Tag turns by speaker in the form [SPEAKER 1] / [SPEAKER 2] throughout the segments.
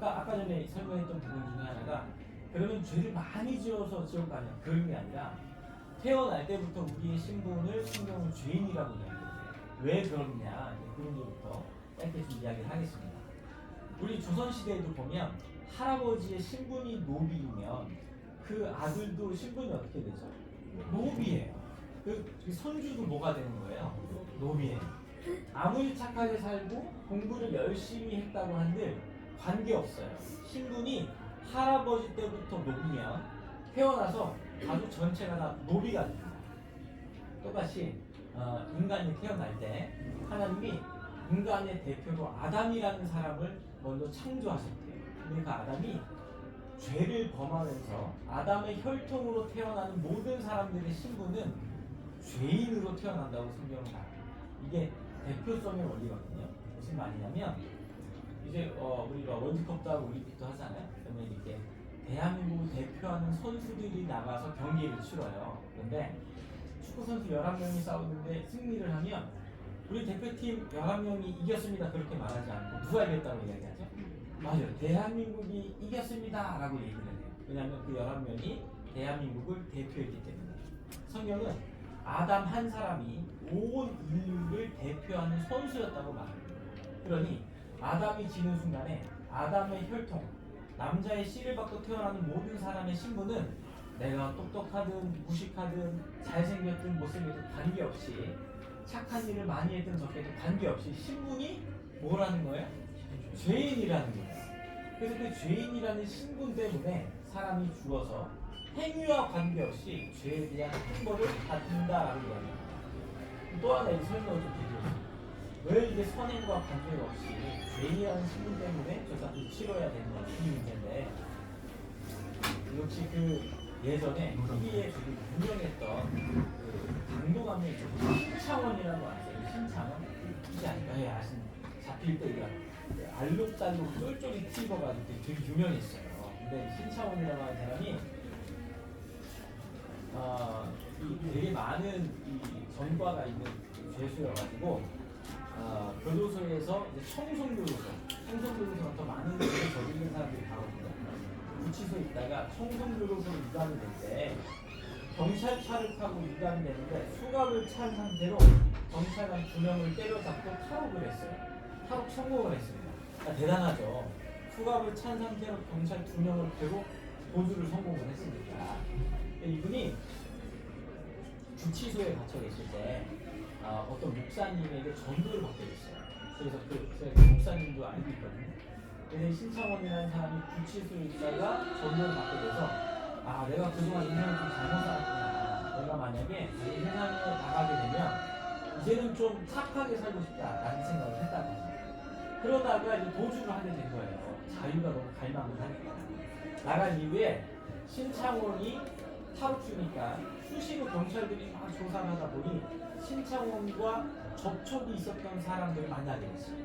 [SPEAKER 1] 아까 전에 설명했던 부분 중에 하나가 그러면 죄를 많이 지어서 지옥 가냐 그런 게 아니라 태어날 때부터 우리의 신분을 성경은 죄인이라고 이야기해요. 왜 그러느냐 그 문제부터 짧게 좀 이야기를 하겠습니다. 우리 조선시대에도 보면 할아버지의 신분이 노비이면 그 아들도 신분이 어떻게 되죠? 노비예요. 그 손주도 뭐가 되는 거예요? 노비예요. 아무리 착하게 살고 공부를 열심히 했다고 한들 관계없어요. 신분이 할아버지 때부터 노비면 태어나서 가족 전체가 다 노비가 됩니다. 똑같이 인간이 태어날 때 하나님이 인간의 대표로 아담이라는 사람을 먼저 창조하셨대요. 근데 그 아담이 죄를 범하면서 아담의 혈통으로 태어나는 모든 사람들의 신분은 죄인으로 태어난다고 성경은 말해요. 이게 대표성의 원리거든요. 무슨 말이냐면 이제 우리가 월드컵도 하고 올림픽도 하잖아요. 그러면 이렇게 대한민국을 대표하는 선수들이 나가서 경기를 치러요. 그런데 축구 선수 11명이 싸우는데 승리를 하면 우리 대표팀 11명이 이겼습니다. 그렇게 말하지 않고 누가 이겼다고 이야기하죠? 맞아요. 대한민국이 이겼습니다. 라고 얘기를 해요. 왜냐하면 그 11명이 대한민국을 대표했기 때문에. 성경은 아담 한 사람이 온 인류를 대표하는 선수였다고 말합니다. 그러니 아담이 지는 순간에 아담의 혈통, 남자의 씨를 받고 태어나는 모든 사람의 신분은 내가 똑똑하든 무식하든 잘생겼든 못생겼든 관계없이 착한 일을 많이 했든 적게 했든 관계없이 신분이 뭐라는 거예요? 죄인이라는 거예요. 그래서 그 죄인이라는 신분 때문에 사람이 죽어서 행위와 관계없이 죄에 대한 형벌을 받는다라고 이야기합니다. 또 하나 이 설명을 좀 드리겠습니다. 왜 이게 선행과 관계가 없이 죄인이라는 신분 때문에 저자도 치러야 되는 건지 이 문제인데, 역시 그 예전에 TV에 되게 유명했던 그 강도감이 있었어요. 신창원이라고 아세요? 신창원? 이게 아닌가? 예, 아신 잡힐 때 이거 알록달록 쫄쫄이 튀어가지고 되게 유명했어요. 근데 신창원이라고 하는 사람이 되게 많은 이 전과가 있는 죄수여가지고 교도소에서 이제 청송교도소가 더 많은 죄를 저지른 사람들이 가거든요. 구치소에 있다가 청송교도소로 유감이 될 때 경찰차를 타고 유감이 되는데 수갑을 찬 상태로 경찰관 2명을 때려잡고 탈옥을 했어요. 탈옥 성공을 했습니다. 그러니까 대단하죠. 수갑을 찬 상태로 경찰 2명을 패고 보수를 성공을 했으니까. 이분이 구치소에 갇혀 계실 때 어떤 목사님에게 전도를 받게 됐어요. 그래서 그 목사님도 알고 있거든요. 그래서 신창원이라는 사람이 구치소에 있다가 전도를 받게 돼서 내가 그동안 인생을 좀 잘못 살았구나. 내가 만약에 이 세상에 나가게 되면 이제는 좀 착하게 살고 싶다라는 생각을 했다고 합니다. 그러다가 이제 도주를 하게 된 거예요. 자유가 너무 갈망을 하니까. 나간 이후에 신창원이 탈옥 중이니까 수시로 경찰들이 막 조사를 하다 보니 신창원과 접촉이 있었던 사람들을 만나게 됐어요.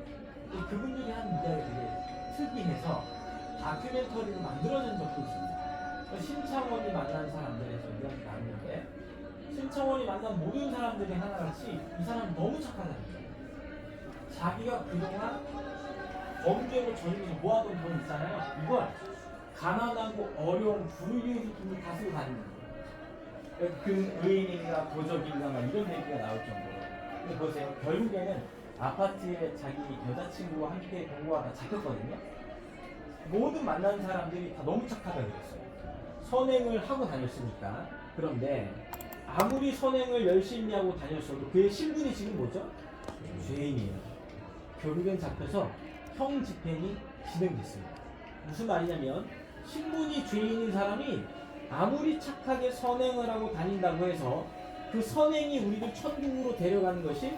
[SPEAKER 1] 그분들이 한 이야기가 되게 특이해서 다큐멘터리로 만들어진 적도 있습니다. 신창원이 만난 사람들에서 이야기 나왔는데 신창원이 만난 모든 사람들이 하나같이 이 사람 너무 착하다는 거예요. 자기가 그동안 범죄로 저지르면서 모아둔 돈 있잖아요. 이걸 가난하고 어려운 불우이웃 분이 다 쓰고 다니는 거예요. 그 의인인가 도적인가 막 이런 얘기가 나올 정도로. 근데 보세요. 결국에는 아파트에 자기 여자친구와 함께 동거하다 잡혔거든요. 모든 만난 사람들이 다 너무 착하다 그랬어요. 선행을 하고 다녔으니까. 그런데 아무리 선행을 열심히 하고 다녔어도 그의 신분이 지금 뭐죠? 죄인이에요. 결국엔 잡혀서 형 집행이 진행됐습니다. 무슨 말이냐면 신분이 죄인인 사람이 아무리 착하게 선행을 하고 다닌다고 해서 그 선행이 우리를 천국으로 데려가는 것이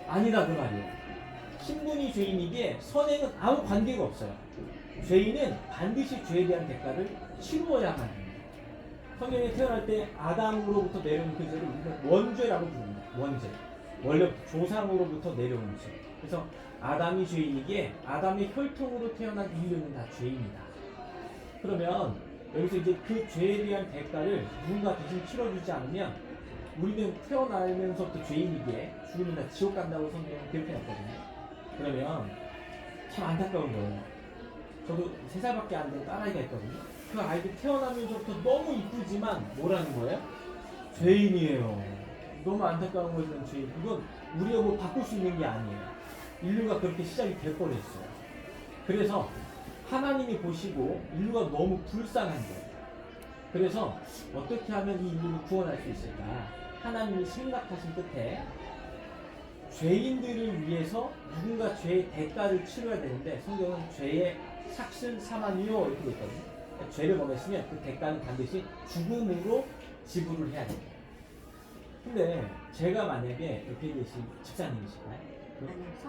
[SPEAKER 1] 아니다 그 말이에요. 신분이 죄인이기에 선행은 아무 관계가 없어요. 죄인은 반드시 죄에 대한 대가를 치루어야만 합니다. 성경에 태어날 때 아담으로부터 내려온 그 죄를 우리가 원죄라고 부릅니다. 원죄. 원래 조상으로부터 내려온 죄. 그래서 아담이 죄인이기에 아담의 혈통으로 태어난 인류는 다 죄인이다. 그러면 여기서 이제 그 죄에 대한 대가를 누군가 대신 치러주지 않으면 우리는 태어나면서부터 죄인이기에 죽으면 다 지옥 간다고 성경은 그렇게 놨거든요. 그러면 참 안타까운 거예요. 저도 3살밖에 안 된 딸아이가 있거든요. 그 아이도 태어나면서부터 너무 이쁘지만 뭐라는 거예요? 죄인이에요. 너무 안타까운 거지만 죄인. 이건 우리가 뭐 바꿀 수 있는 게 아니에요. 인류가 그렇게 시작이 될 뻔했어요. 그래서 하나님이 보시고 인류가 너무 불쌍한 거예요. 그래서 어떻게 하면 이 인류를 구원할 수 있을까? 하나님이 생각하신 끝에 죄인들을 위해서 누군가 죄의 대가를 치러야 되는데 성경은 죄의 삭슨 사망이요 이렇게 돼 있거든요. 그러니까 죄를 범했으면 그 대가는 반드시 죽음으로 지불을 해야 돼요. 근데 제가 만약에 옆에 계신 집사님이실까요?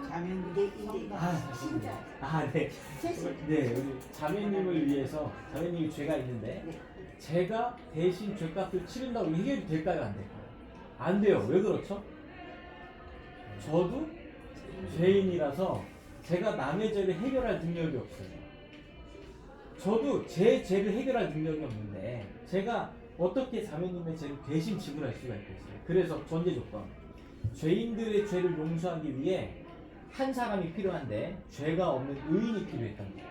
[SPEAKER 2] 자매인데
[SPEAKER 1] 신자. 네. 네, 우리 자매님을 위해서 자매님이 죄가 있는데 제가 대신 죄값을 치른다고 해결이 될까요? 안 될까요? 안 돼요. 왜 그렇죠? 저도 죄인이라서 제가 남의 죄를 해결할 능력이 없어요. 저도 제 죄를 해결할 능력이 없는데 제가 어떻게 자매님의 죄를 대신 지불할 수가 있겠어요? 그래서 전제 조건. 죄인들의 죄를 용서하기 위해 한 사람이 필요한데 죄가 없는 의인이 필요했던 거예요.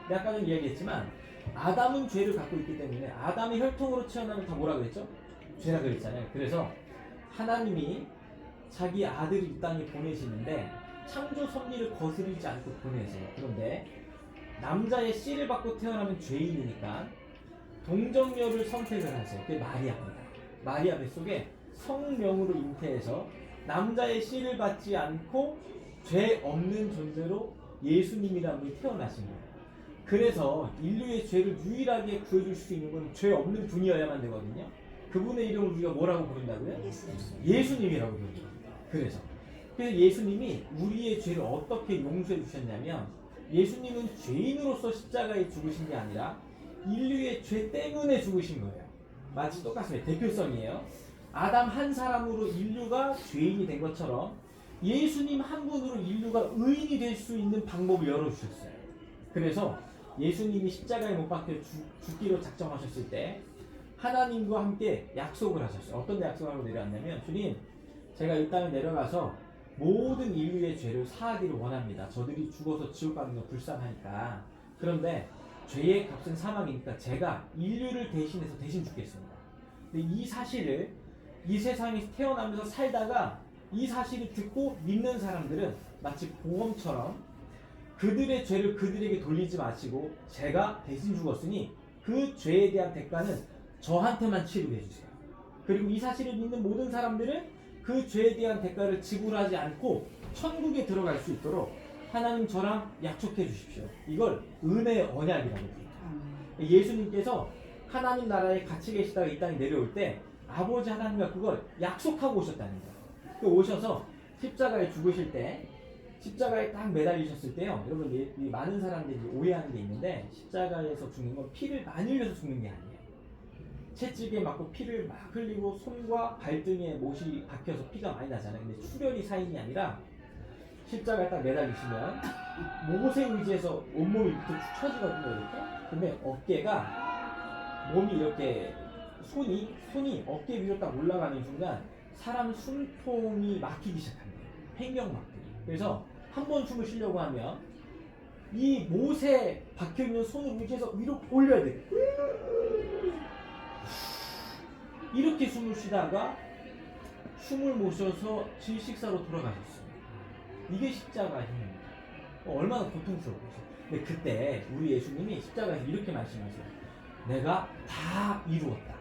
[SPEAKER 1] 내가 아까 전에 이야기했지만 아담은 죄를 갖고 있기 때문에 아담의 혈통으로 태어나면 다 뭐라 그랬죠? 죄라 그랬잖아요. 그래서 하나님이 자기 아들을 이 땅에 보내시는데 창조 섭리를 거스르지 않고 보내세요. 그런데 남자의 씨를 받고 태어나면 죄인이니까 동정녀를 선택을 하세요. 그게 마리아입니다. 마리아 뱃속에 성령으로 잉태해서 남자의 씨를 받지 않고 죄 없는 존재로 예수님이라는 분이 태어나신 거예요. 그래서 인류의 죄를 유일하게 구해줄 수 있는 건 죄 없는 분이어야만 되거든요. 그분의 이름을 우리가 뭐라고 부른다고요? 예수님이라고 부르죠. 그래서 예수님이 우리의 죄를 어떻게 용서해 주셨냐면 예수님은 죄인으로서 십자가에 죽으신 게 아니라 인류의 죄 때문에 죽으신 거예요. 마치 똑같습니다. 대표성이에요. 아담 한 사람으로 인류가 죄인이 된 것처럼 예수님 한 분으로 인류가 의인이 될 수 있는 방법을 열어주셨어요. 그래서 예수님이 십자가에 못 박혀 죽기로 작정하셨을 때 하나님과 함께 약속을 하셨어요. 어떤 약속을 하고 내려왔냐면 주님, 제가 이 땅에 내려가서 모든 인류의 죄를 사하기를 원합니다. 저들이 죽어서 지옥 가는 거 불쌍하니까. 그런데 죄의 값은 사망이니까 제가 인류를 대신해서 대신 죽겠습니다. 근데 이 사실을 이 세상에 태어나면서 살다가 이 사실을 듣고 믿는 사람들은 마치 보험처럼 그들의 죄를 그들에게 돌리지 마시고 제가 대신 죽었으니 그 죄에 대한 대가는 저한테만 치르게 해주세요. 그리고 이 사실을 믿는 모든 사람들은 그 죄에 대한 대가를 지불하지 않고 천국에 들어갈 수 있도록 하나님 저랑 약속해 주십시오. 이걸 은혜의 언약이라고 합니다. 예수님께서 하나님 나라에 같이 계시다가 이 땅에 내려올 때 아버지 하나님과 그걸 약속하고 오셨다는 거예요. 오셔서 십자가에 죽으실 때 십자가에 딱 매달리셨을 때요. 여러분 이 많은 사람들이 오해하는 게 있는데 십자가에서 죽는 건 피를 많이 흘려서 죽는 게 아니에요. 채찍에 맞고 피를 막 흘리고 손과 발등에 못이 박혀서 피가 많이 나잖아요. 근데 출혈이 사인이 아니라 십자가에 딱 매달리시면 못에 의지해서 온몸이 밑으로 축 처지거든요. 이렇게. 근데 어깨가 몸이 이렇게 손이 어깨 위로 딱 올라가는 순간 사람 숨통이 막히기 시작합니다. 횡격막들이. 그래서 한 번 숨을 쉬려고 하면 이 못에 박혀있는 손을 의지해서 위로 올려야 돼요. 이렇게 숨을 쉬다가 숨을 못 쉬어서 질식사로 돌아가셨어요. 이게 십자가의 힘입니다. 얼마나 고통스러웠어요. 근데 그때 우리 예수님이 십자가에서 이렇게 말씀하세요. 내가 다 이루었다.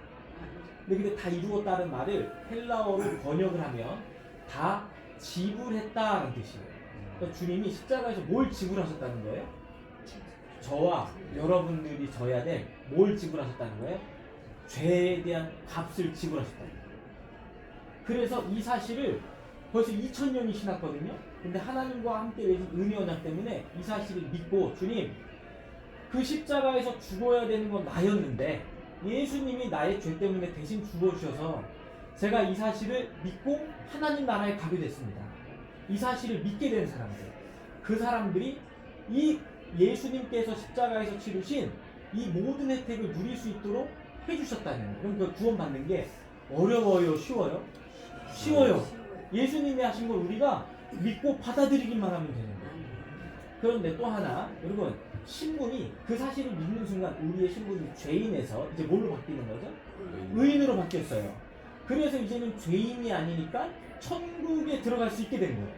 [SPEAKER 1] 근데 다 이루었다는 말을 헬라어로 번역을 하면 다 지불했다는 뜻이에요. 그러니까 주님이 십자가에서 뭘 지불하셨다는 거예요? 저와 여러분들이 져야 될 뭘 지불하셨다는 거예요? 죄에 대한 값을 지불하셨다는 거예요. 그래서 이 사실을 벌써 2000년이 지났거든요. 근데 하나님과 함께 맺은 은혜 언약 때문에 이 사실을 믿고 주님, 그 십자가에서 죽어야 되는 건 나였는데 예수님이 나의 죄 때문에 대신 죽어주셔서 제가 이 사실을 믿고 하나님 나라에 가게 됐습니다. 이 사실을 믿게 된 사람들, 그 사람들이 이 예수님께서 십자가에서 치르신 이 모든 혜택을 누릴 수 있도록 해주셨다는 거예요. 그럼 그 구원받는 게 어려워요? 쉬워요? 쉬워요. 예수님이 하신 걸 우리가 믿고 받아들이기만 하면 되는 거예요. 그런데 또 하나, 여러분, 신분이 그 사실을 믿는 순간 우리의 신분이 죄인에서 이제 뭘로 바뀌는 거죠? 의인으로 바뀌었어요. 그래서 이제는 죄인이 아니니까 천국에 들어갈 수 있게 된 거예요.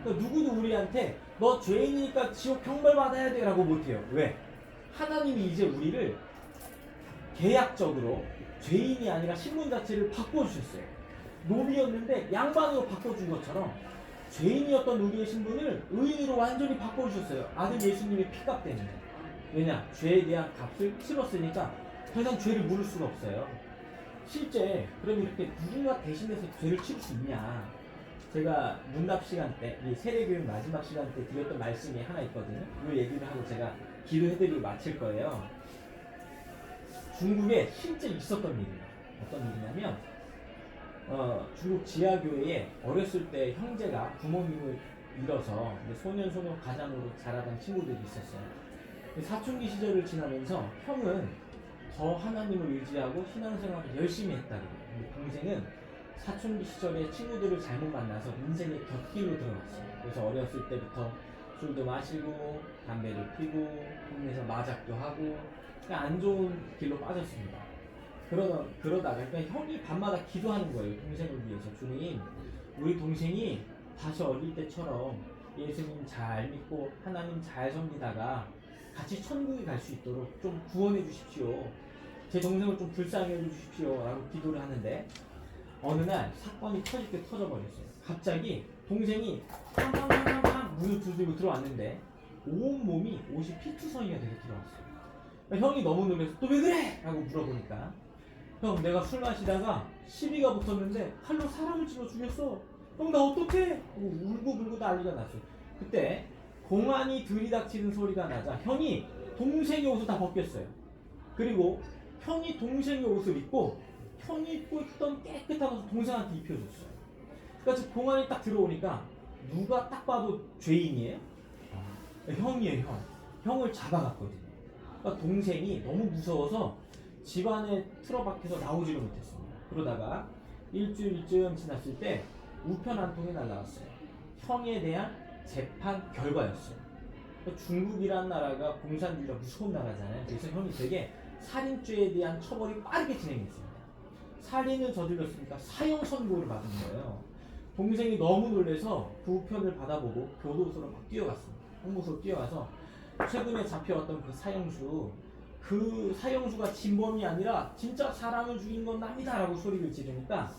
[SPEAKER 1] 그러니까 누구도 우리한테 너 죄인이니까 지옥 형벌 받아야 돼 라고 못해요. 왜? 하나님이 이제 우리를 계약적으로 죄인이 아니라 신분 자체를 바꿔주셨어요. 노비였는데 양반으로 바꿔준 것처럼 죄인이었던 우리의 신분을 의인으로 완전히 바꿔주셨어요. 아들 예수님의 피값 때문에. 왜냐? 죄에 대한 값을 치렀으니까 더 이상 죄를 물을 수가 없어요. 실제 그럼 이렇게 누군가 대신해서 죄를 치를 수 있냐? 제가 문답 시간 때, 이 세례교육 마지막 시간 때 드렸던 말씀이 하나 있거든요. 이 얘기를 하고 제가 기도해드리고 마칠 거예요. 중국에 실제 있었던 일이에요. 어떤 일이냐면 중국 지하교회에 어렸을 때 형제가 부모님을 잃어서 소년 가장으로 자라던 친구들이 있었어요. 사춘기 시절을 지나면서 형은 더 하나님을 의지하고 신앙생활을 열심히 했다고 해요. 동생은 사춘기 시절에 친구들을 잘못 만나서 인생의 곁길로 들어갔어요. 그래서 어렸을 때부터 술도 마시고 담배도 피고 동네에서 마작도 하고 그냥 안 좋은 길로 빠졌습니다. 그러다가 그러니까 형이 밤마다 기도하는 거예요. 동생을 위해서. 주님, 우리 동생이 다시 어릴 때처럼 예수님 잘 믿고 하나님 잘 섬기다가 같이 천국에 갈 수 있도록 좀 구원해 주십시오. 제 동생을 좀 불쌍히 해 주십시오 라고 기도를 하는데 어느 날 사건이 터질 때 터져버렸어요. 갑자기 동생이 팡팡팡팡 문을 두들고 들어왔는데 온몸이 옷이 피투성이가 되게 들어왔어요. 그러니까 형이 너무 놀라서 또 왜 그래? 라고 물어보니까 형, 내가 술 마시다가 시비가 붙었는데 칼로 사람을 찔러 죽였어. 형, 나 어떡해? 하고 울고불고 난리가 났어요. 그때 공안이 들이닥치는 소리가 나자 형이 동생의 옷을 다 벗겼어요. 그리고 형이 동생의 옷을 입고 형이 입고 있던 깨끗한 옷을 동생한테 입혀줬어요. 그러니까 공안이 딱 들어오니까 누가 딱 봐도 죄인이에요? 형이에요, 형. 형을 잡아갔거든요. 그러니까 동생이 너무 무서워서 집안에 틀어박혀서 나오지를 못했습니다. 그러다가 일주일쯤 지났을 때 우편 한 통이 날라왔어요. 형에 대한 재판 결과였어요. 그러니까 중국이란 나라가 공산주의가 무서운 나라잖아요. 그래서 형이 되게 살인죄에 대한 처벌이 빠르게 진행했습니다. 살인을 저질렀으니까 사형 선고를 받은 거예요. 동생이 너무 놀라서 그 우편을 받아보고 교도소로 막 뛰어갔습니다. 형무소로 뛰어가서 최근에 잡혀왔던 그 사형수가 진범이 아니라 진짜 사람을 죽인 건 납니다 라고 소리를 지르니까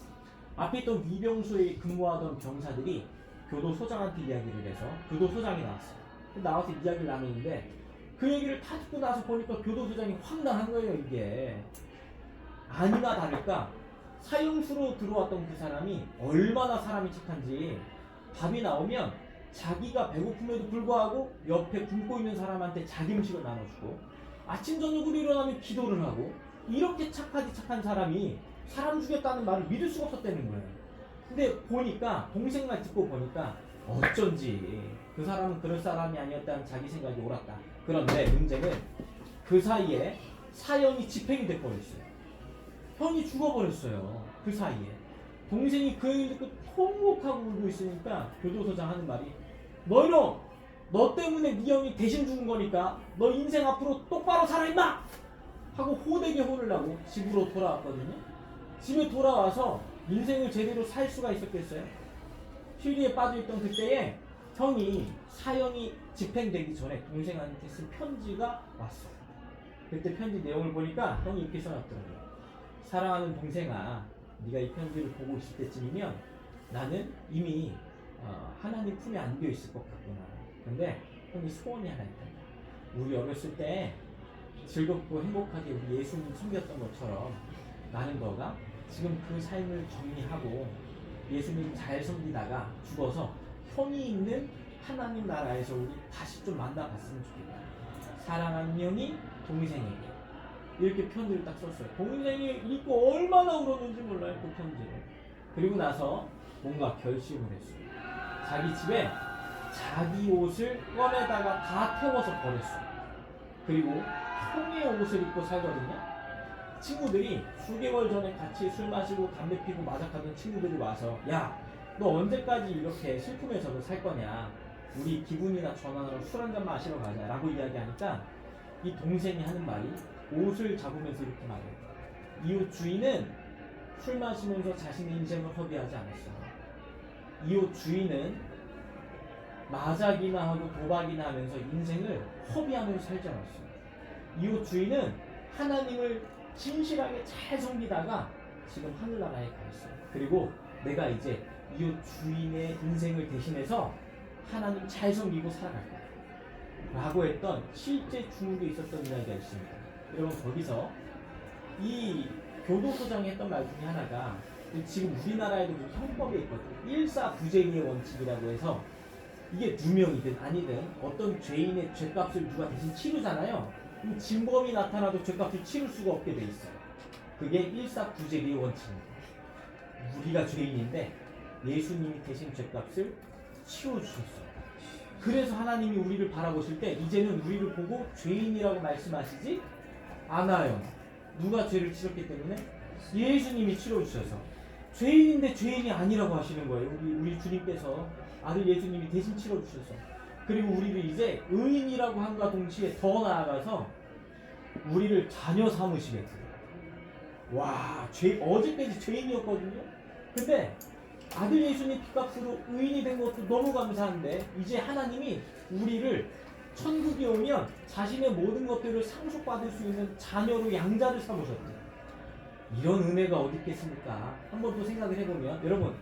[SPEAKER 1] 앞에 있던 위병소에 근무하던 병사들이 교도소장한테 이야기를 해서 교도소장이 나왔어요. 나와서 이야기를 나누는데 그 얘기를 다 듣고 나서 보니까 교도소장이 황당한 거예요. 이게 아니나 다를까 사형수로 들어왔던 그 사람이 얼마나 사람이 착한지 밥이 나오면 자기가 배고픔에도 불구하고 옆에 굶고 있는 사람한테 자기 음식을 나눠주고 아침 저녁으로 일어나면 기도를 하고 이렇게 착한 사람이 사람 죽였다는 말을 믿을 수가 없었다는 거예요. 근데 보니까 동생만 듣고 보니까 어쩐지 그 사람은 그럴 사람이 아니었다는 자기 생각이 옳았다. 그런데 문제는 그 사이에 사형이 집행이 돼버렸어요. 형이 죽어버렸어요. 그 사이에 동생이 그 얘기를 듣고 통곡하고 울고 있으니까 교도소장 하는 말이 너 이놈! 너 때문에 네 형이 대신 죽은 거니까 너 인생 앞으로 똑바로 살아 임마! 하고 호되게 혼을 나고 집으로 돌아왔거든요. 집에 돌아와서 인생을 제대로 살 수가 있었겠어요? 휴리에 빠져있던 그때에 형이 사형이 집행되기 전에 동생한테 쓴 편지가 왔어요. 그때 편지 내용을 보니까 형이 이렇게 써놨더라고요. 사랑하는 동생아, 네가 이 편지를 보고 있을 때쯤이면 나는 이미 하나님 품에 안겨 있을 것 같구나. 근데 형이 소원이 하나 있다. 우리 어렸을 때 즐겁고 행복하게 우리 예수님 섬겼던 것처럼 나는 너가 지금 그 삶을 정리하고 예수님 잘 섬기다가 죽어서 형이 있는 하나님 나라에서 우리 다시 좀 만나봤으면 좋겠다. 사랑하는 형이 동생에게 이렇게 편지를 딱 썼어요. 동생이 읽고 얼마나 울었는지 몰라요, 그 편지를. 그리고 나서 뭔가 결심을 했어요. 자기 집에 자기 옷을 꺼내다가 다 태워서 버렸어요. 그리고 형의 옷을 입고 살거든요. 친구들이 수개월 전에 같이 술 마시고 담배 피고 마작하던 친구들이 와서 야, 너 언제까지 이렇게 슬픔에서 살 거냐? 우리 기분이나 전환으로 술 한잔 마시러 가자 라고 이야기하니까 이 동생이 하는 말이 옷을 잡으면서 이렇게 말해요. 이웃 주인은 술 마시면서 자신의 인생을 허비하지 않았어요. 이웃 주인은 마작이나 하고 도박이나 하면서 인생을 허비하면서 살지 않았어요. 이웃 주인은 하나님을 진실하게 잘 섬기다가 지금 하늘나라에 가 있어요. 그리고 내가 이제 이웃 주인의 인생을 대신해서 하나님 잘 섬기고 살아갈 거야 라고 했던 실제 중국에 있었던 이야기가 있습니다. 여러분 거기서 이 교도소장이 했던 말 중에 하나가 지금 우리나라에도 형법에 있거든요. 일사부재리의 원칙이라고 해서 이게 누명이든 아니든 어떤 죄인의 죄값을 누가 대신 치르잖아요. 그럼 진범이 나타나도 죄값을 치를 수가 없게 돼 있어요. 그게 일사부재리의 원칙입니다. 우리가 죄인인데 예수님이 대신 죄값을 치워주셨어요. 그래서 하나님이 우리를 바라보실 때 이제는 우리를 보고 죄인이라고 말씀하시지 않아요. 누가 죄를 치렀기 때문에 예수님이 치러주셔서 죄인인데 죄인이 아니라고 하시는 거예요. 우리 주님께서 아들 예수님이 대신 치러주셔서. 그리고 우리를 이제 의인이라고 함과 동시에 더 나아가서 우리를 자녀 삼으시겠어요. 와, 어제까지 죄인이었거든요. 근데 아들 예수님 피값으로 의인이 된 것도 너무 감사한데 이제 하나님이 우리를 천국에 오면 자신의 모든 것들을 상속받을 수 있는 자녀로 양자를 삼으셨대요. 이런 은혜가 어디 있겠습니까? 한번 또 생각을 해보면 여러분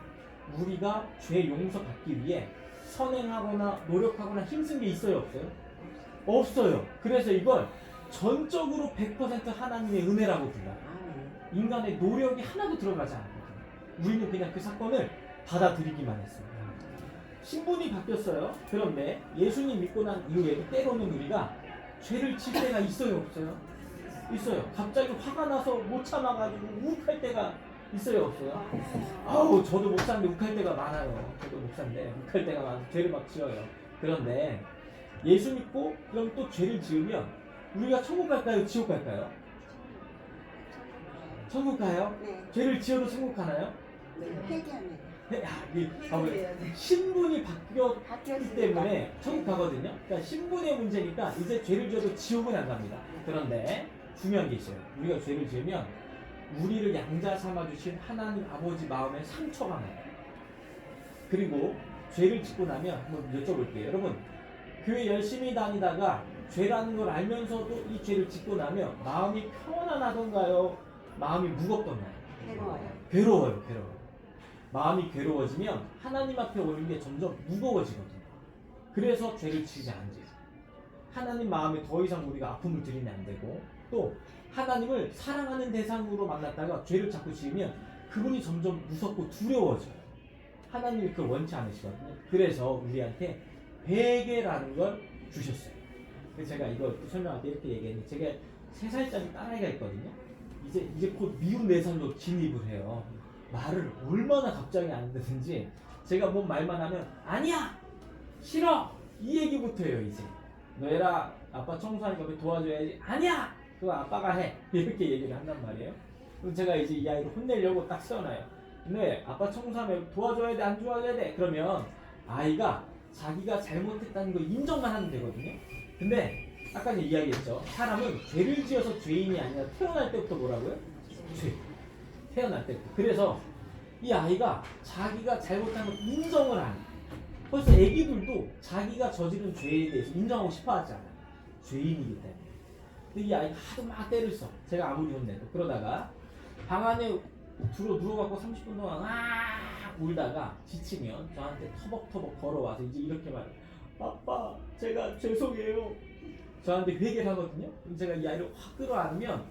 [SPEAKER 1] 우리가 죄 용서 받기 위해 선행하거나 노력하거나 힘쓴 게 있어요 없어요? 없어요. 그래서 이걸 전적으로 100% 하나님의 은혜라고 불러요. 인간의 노력이 하나도 들어가지 않거든요. 우리는 그냥 그 사건을 받아들이기만 했습니다. 신분이 바뀌었어요. 그런데 예수님 믿고 난 이후에도 때로는 우리가 죄를 칠 때가 있어요 없어요? 있어요. 갑자기 화가 나서 못 참아가지고 욱할 때가 있어요 없어요? 아우 저도 목사인데 욱할 때가 많아요. 저도 목사인데 욱할 때가 많아서 죄를 막 지어요. 그런데 예수 믿고 그럼 또 죄를 지으면 우리가 천국 갈까요? 지옥 갈까요? 천국 가요?
[SPEAKER 2] 네.
[SPEAKER 1] 죄를 지어도 천국 가나요?
[SPEAKER 2] 네. 회개하면.
[SPEAKER 1] 신분이 바뀌었기
[SPEAKER 2] 바뀌었으니까.
[SPEAKER 1] 때문에 천국 가거든요. 그러니까 신분의 문제니까 이제 죄를 지어도 지옥은 안 갑니다. 그런데 중요한 게 있어요. 우리가 죄를 지으면 우리를 양자 삼아주신 하나님 아버지 마음에 상처가 나요. 그리고 죄를 짓고 나면 한번 여쭤볼게요. 여러분 교회 열심히 다니다가 죄라는 걸 알면서도 이 죄를 짓고 나면 마음이 평안하던가요? 마음이 무겁던가요?
[SPEAKER 2] 괴로워요.
[SPEAKER 1] 괴로워요. 마음이 괴로워지면 하나님 앞에 오는 게 점점 무거워지거든요. 그래서 죄를 지지 않지. 하나님 마음에 더 이상 우리가 아픔을 들이면 안 되고 또 하나님을 사랑하는 대상으로 만났다가 죄를 자꾸 지으면 그분이 점점 무섭고 두려워져요. 하나님이 그걸 원치 않으시거든요. 그래서 우리한테 회개라는 걸 주셨어요. 그래서 제가 이거 설명할 때 이렇게 얘기했는데 제가 3살짜리 딸아이가 있거든요. 이제 곧 미운 4살로 진입을 해요. 말을 얼마나 갑자기 안 듣는지 제가 뭔 말만 하면 아니야! 싫어! 이 얘기부터 해요 이제. 너희라 아빠 청소하니까 왜 도와줘야지. 아니야! 그거 아빠가 해. 이렇게 얘기를 한단 말이에요. 그럼 제가 이제 이 아이를 혼내려고 딱 세워놔요. 근데 아빠 청소하면 도와줘야 돼? 안 도와줘야 돼? 그러면 아이가 자기가 잘못했다는 거 인정만 하면 되거든요. 근데 아까 이야기했죠. 사람은 죄를 지어서 죄인이 아니라 태어날 때부터 뭐라고요? 죄. 태어날 때부터. 그래서 이 아이가 자기가 잘못한 걸 인정을 안 해요. 벌써 애기들도 자기가 저지른 죄에 대해서 인정하고 싶어 하지 않아요. 죄인이기 때문에. 근데 이 아이가 하도 막 때를 써. 제가 아무리 혼내도. 그러다가 방 안에 누워갖고 30분 동안 울다가 지치면 저한테 터벅터벅 걸어와서 이제 이렇게 말해요. 아빠, 제가 죄송해요. 저한테 회개를 하거든요. 그럼 제가 이 아이를 확 끌어안으면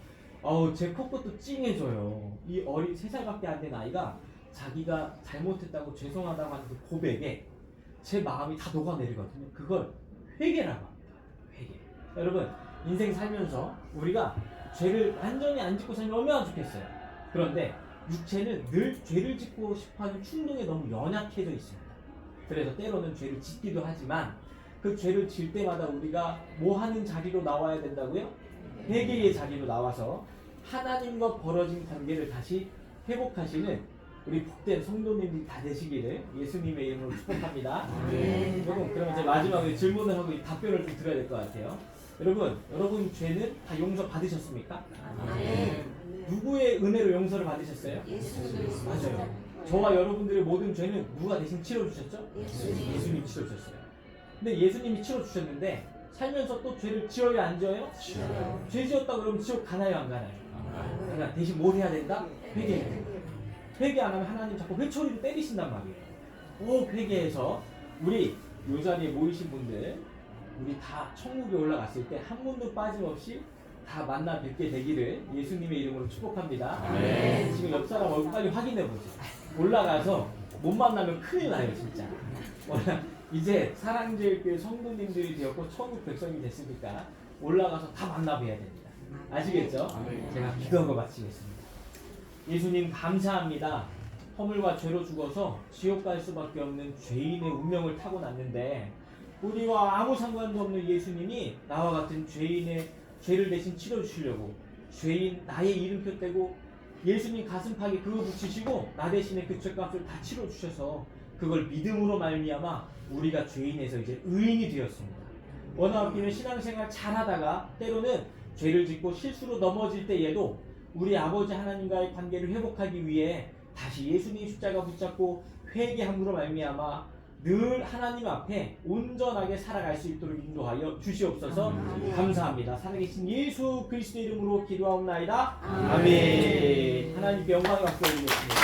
[SPEAKER 1] 제 코끝도 찡해져요. 이 어린 3살밖에 안 된 아이가 자기가 잘못했다고 죄송하다고 하는 그 고백에 제 마음이 다 녹아내리거든요. 그걸 회개라고 합니다. 회개. 여러분 인생 살면서 우리가 죄를 완전히 안 짓고 살면 얼마나 좋겠어요. 그런데 육체는 늘 죄를 짓고 싶어하는 충동에 너무 연약해져 있습니다. 그래서 때로는 죄를 짓기도 하지만 그 죄를 질 때마다 우리가 뭐 하는 자리로 나와야 된다고요? 회개의 자리로 나와서 하나님과 벌어진 관계를 다시 회복하시는 우리 복된 성도님들이 다 되시기를 예수님의 이름으로 축복합니다.
[SPEAKER 2] 네.
[SPEAKER 1] 여러분, 그럼 이제 마지막으로 질문을 하고 이 답변을 좀 드려야 될 것 같아요. 여러분 죄는 다 용서 받으셨습니까?
[SPEAKER 2] 네.
[SPEAKER 1] 누구의 은혜로 용서를 받으셨어요?
[SPEAKER 2] 예수님.
[SPEAKER 1] 맞아요. 저와 여러분들의 모든 죄는 누가 대신 치러주셨죠?
[SPEAKER 2] 예수님.
[SPEAKER 1] 예수님이 치러주셨어요. 근데 예수님이 치러주셨는데 살면서 또 죄를 지어요, 안 지어요?
[SPEAKER 2] 지어요.
[SPEAKER 1] 죄 지었다 그러면 지옥 가나요, 안 가나요? 그러니까 대신 뭘 해야 된다? 회개해야 된다. 회개 안 하면 하나님 자꾸 회초리로 때리신단 말이에요. 꼭 회개해서 우리 이 자리에 모이신 분들 우리 다 천국에 올라갔을 때 한 분도 빠짐없이 다 만나 뵙게 되기를 예수님의 이름으로 축복합니다.
[SPEAKER 2] 네.
[SPEAKER 1] 지금 옆 사람 얼굴 빨리 확인해 보세요. 올라가서 못 만나면 큰일 나요, 진짜. 이제 사랑제일교회 성도님들이 되었고 천국 백성이 됐으니까 올라가서 다 만나 뵈야 됩니다. 아시겠죠? 제가 기도하고 마치겠습니다. 예수님 감사합니다. 허물과 죄로 죽어서 지옥 갈 수밖에 없는 죄인의 운명을 타고났는데 우리와 아무 상관도 없는 예수님이 나와 같은 죄인의 죄를 대신 치러주시려고 죄인 나의 이름표 떼고 예수님 가슴팍에 그거 붙이시고 나 대신에 그 죄값을 다 치러주셔서 그걸 믿음으로 말미암아 우리가 죄인에서 이제 의인이 되었습니다. 원하옵기는 신앙생활 잘하다가 때로는 죄를 짓고 실수로 넘어질 때에도 우리 아버지 하나님과의 관계를 회복하기 위해 다시 예수님 십자가 붙잡고 회개함으로 말미암아 늘 하나님 앞에 온전하게 살아갈 수 있도록 인도하여 주시옵소서. 감사합니다. 살아계신 예수 그리스도의 이름으로 기도하옵나이다. 아멘. 하나님께 영광을 받드리겠습니다.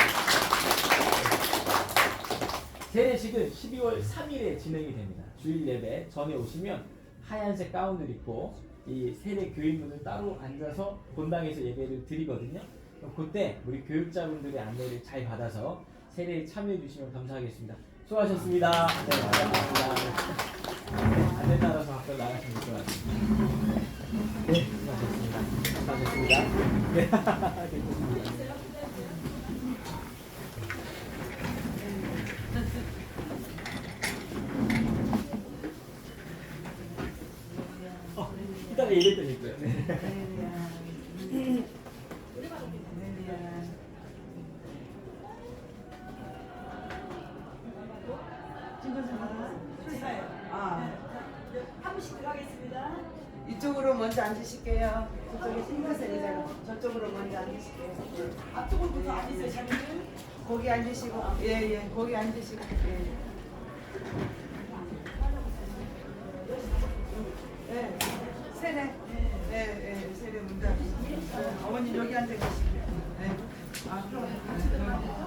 [SPEAKER 1] 세례식은 12월 3일에 진행이 됩니다. 주일 예배 전에 오시면 하얀색 가운을 입고 이 세례 교인분을 따로 앉아서 본당에서 예배를 드리거든요. 그때 우리 교육자분들의 안내를 잘 받아서 세례에 참여해 주시면 감사하겠습니다. 수고하셨습니다. 네, 감사합니다. 안내 따라서 앞으로 나가시면 될 것 같습니다. 네, 수고하셨습니다. 감사하셨습니다. 네, 됐습니다. 이따가 얘기했던 얘기예요. 네.
[SPEAKER 3] 한 분씩 들어가겠습니다.
[SPEAKER 2] 이쪽으로 먼저 앉으실게요. 저쪽에 흰색 의자로 저쪽으로 먼저 앉으실게요.
[SPEAKER 3] 앞쪽으로부터 앉으세요, 자리를.
[SPEAKER 2] 거기 앉으시고, 예, 거기 앉으시고, 예. 세례, 세례 문제. 어머님 여기 앉아 계시고요. 아, 그럼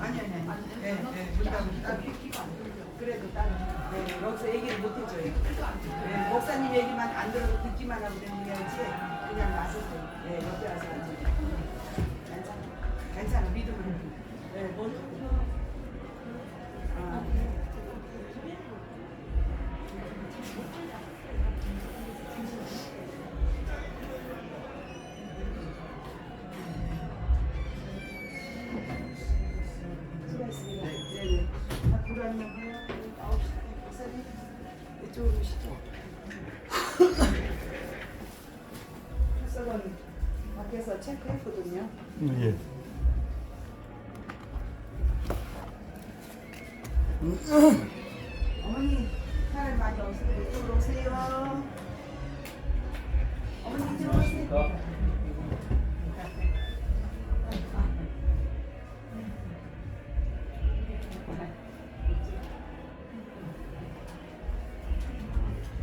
[SPEAKER 2] 아니, 문 닫고 따로. 그래도 따로. 여기서 얘기를 못 해줘요. 목사님 얘기만 안 들어도 듣기만 하고 되는지 그냥 나서세요. 옆에 와서 앉으세요. 괜찮아, 믿음으로. 수고하셨습니다. 불안하고요. 9시 목사님 이쪽으로 오시죠. 출석은 밖에서 체크했거든요.
[SPEAKER 4] 예.
[SPEAKER 2] 어머니 사람 많이 없으니까 이쪽으로 오세요. 어머니 이쪽으로 오세요.